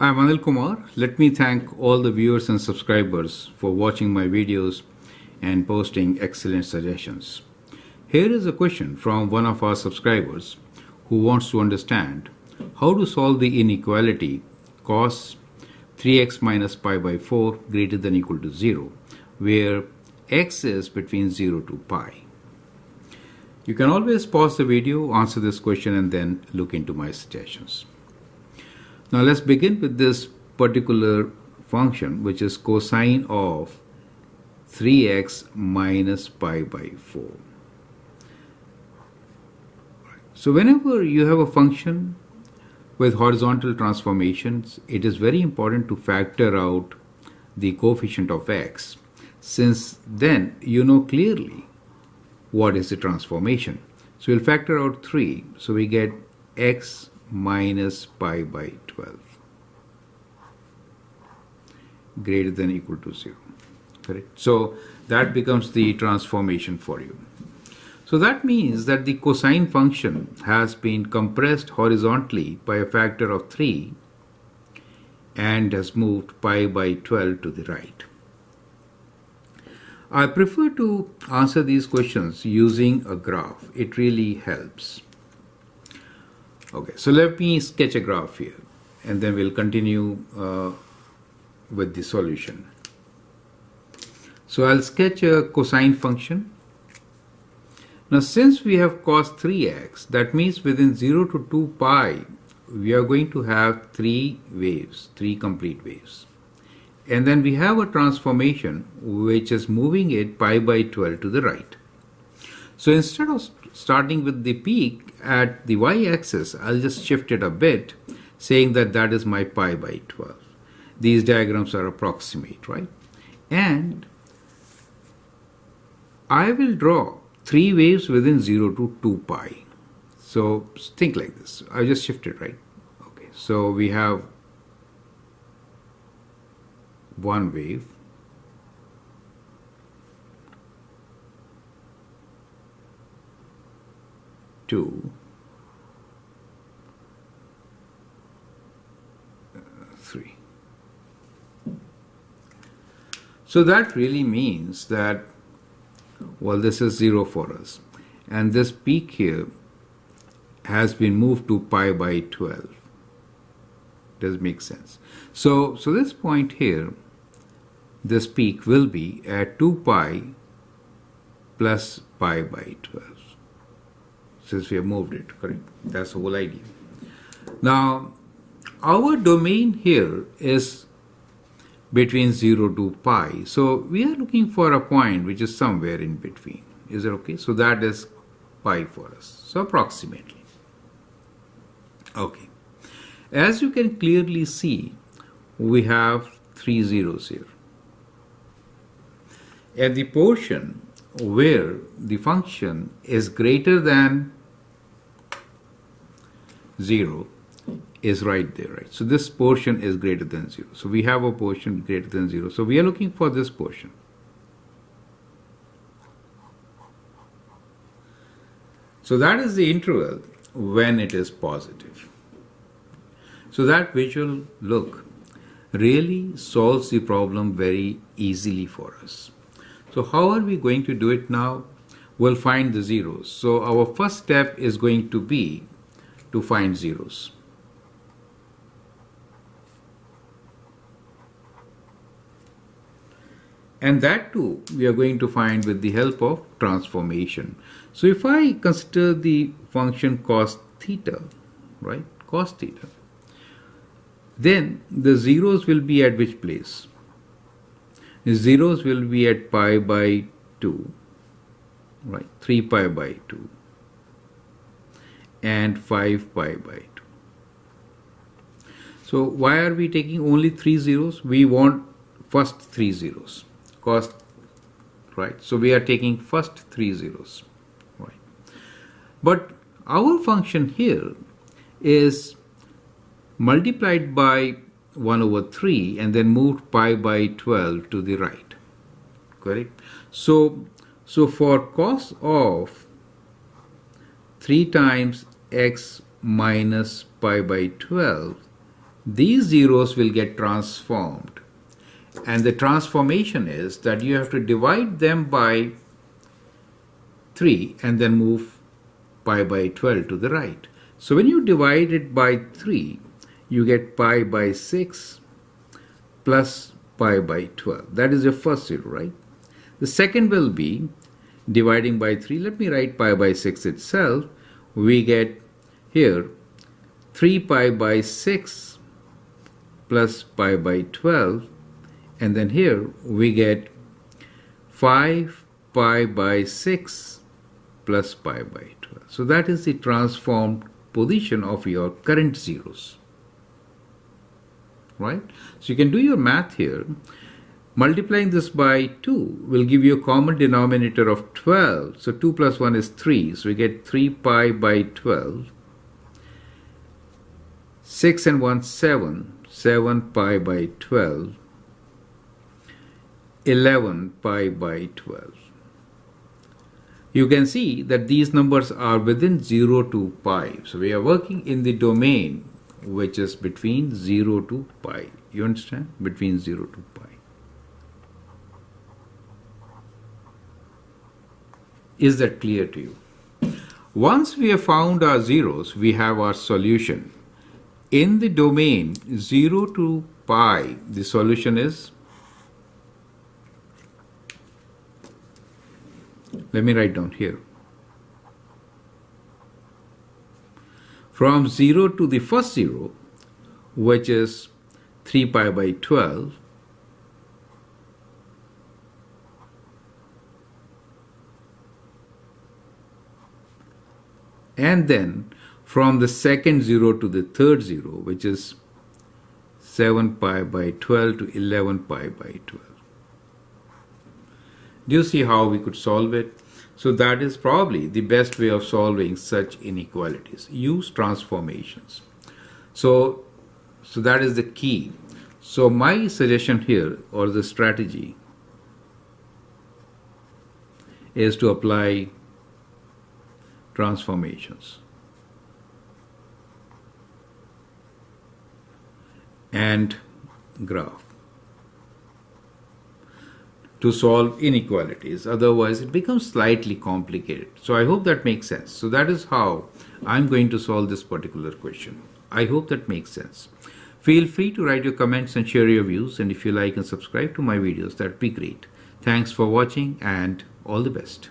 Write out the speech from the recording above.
I'm Anil Kumar. Let me thank all the viewers and subscribers for watching my videos and posting excellent suggestions. Here is a question from one of our subscribers who wants to understand how to solve the inequality cos 3x minus pi by 4 greater than or equal to 0, where x is between 0 to pi. You can always pause the video, answer this question, and then look into my suggestions. Now let's begin with this particular function, which is cosine of 3x minus pi by 4. So whenever you have a function with horizontal transformations, it is very important to factor out the coefficient of x, since then you know clearly what is the transformation. So we'll factor out 3, so we get x minus pi by 12 greater than or equal to 0. Correct? So that becomes the transformation for you. So that means that the cosine function has been compressed horizontally by a factor of 3 and has moved pi by 12 to the right. I prefer to answer these questions using a graph. It really helps. Okay, so let me sketch a graph here and then we'll continue with the solution. So I'll sketch a cosine function. Now since we have cos 3x, that means within 0 to 2 pi, we are going to have 3 waves, 3 complete waves. And then we have a transformation which is moving it pi by 12 to the right. So instead of starting with the peak at the y-axis, I'll just shift it a bit, saying that that is my pi by 12. These diagrams are approximate, right? And I will draw 3 waves within 0 to 2 pi. So think like this. I just shifted, right? Okay, so we have one wave, two, 3. So that really means that, well, this is 0 for us, and this peak here has been moved to pi by 12. Does it make sense? So this point here, this peak will be at 2 pi plus pi by 12, since we have moved it, correct? That's the whole idea. Now, our domain here is between 0 to pi. So we are looking for a point which is somewhere in between. Is it okay? So that is pi for us. So approximately. Okay. As you can clearly see, we have 3 zeros here. At the portion where the function is greater than 0 is right there, right? So this portion is greater than 0. So we have a portion greater than 0. So we are looking for this portion. So that is the interval when it is positive. So that visual look really solves the problem very easily for us. So how are we going to do it now? We'll find the zeros. So our first step is going to be to find zeros. And that too we are going to find with the help of transformation. So if I consider the function cos theta, right, cos theta, then the zeros will be at which place? The zeros will be at pi by 2, right, 3 pi by 2 and 5 pi by 2. So why are we taking only 3 zeros? We want first 3 zeros. Cos, right? So we are taking first 3 zeros, right? But our function here is multiplied by 1 over 3 and then moved pi by 12 to the right, correct? So for cos of 3 times x minus pi by 12, these zeros will get transformed. And the transformation is that you have to divide them by 3 and then move pi by 12 to the right. So when you divide it by 3, you get pi by 6 plus pi by 12. That is your first zero, right? The second will be dividing by 3. Let me write pi by 6 itself. We get here 3 pi by 6 plus pi by 12. And then here we get 5 pi by 6 plus pi by 12. So that is the transformed position of your current zeros. Right? So you can do your math here. Multiplying this by 2 will give you a common denominator of 12. So 2 plus 1 is 3. So we get 3 pi by 12. 6 and 1, 7. 7 pi by 12. 11 pi by 12. You can see that these numbers are within 0 to pi. So we are working in the domain which is between 0 to pi. You understand? Between 0 to pi. Is that clear to you? Once we have found our zeros, we have our solution. In the domain 0 to pi, the solution is, let me write down here. From 0 to the first zero, which is 3 pi by 12, and then from the second zero to the third zero, which is 7 pi by 12 to 11 pi by 12. Do you see how we could solve it? So that is probably the best way of solving such inequalities. Use transformations. So that is the key. So my suggestion here, or the strategy, is to apply transformations and graph to solve inequalities. Otherwise, it becomes slightly complicated. So I hope that makes sense. So that is how I'm going to solve this particular question. I hope that makes sense. Feel free to write your comments and share your views. And if you like and subscribe to my videos, that'd be great. Thanks for watching and all the best.